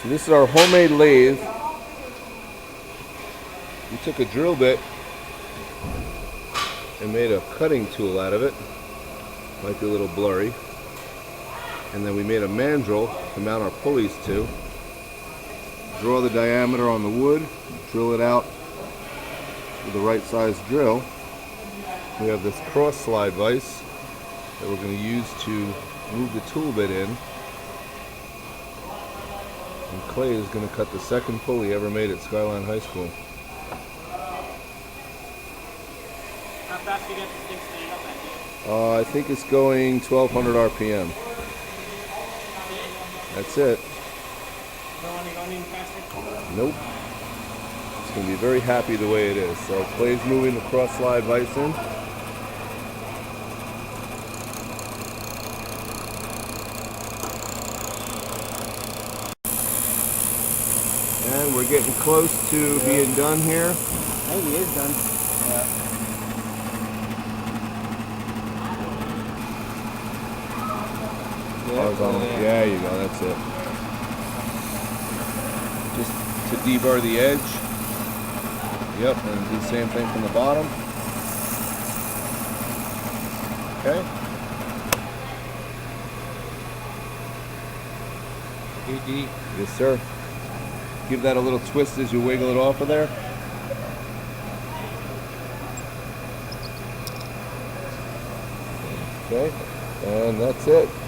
So this is our homemade lathe. We took a drill bit and made a cutting tool out of it. Might be a little blurry. And then we made a mandrel to mount our pulleys to. Draw the diameter on the wood, drill it out with the right size drill. We have this cross slide vise that we're going to use to move the tool bit in. And Clay is going to cut the second pulley ever made at Skyline High School. How fast do you get this thing stand up at you? I think it's going 1200 RPM. That's it. Don't want to go any faster? Nope. It's going to be very happy the way it is. So Clay's moving the cross slide vise in. And we're getting close to being done here. I think he is done. Horizontal. There you go, that's it. Just to deburr the edge. Yep, and do the same thing from the bottom. Okay. GG. Yes, sir. Give that a little twist as you wiggle it off of there. Okay, and that's it.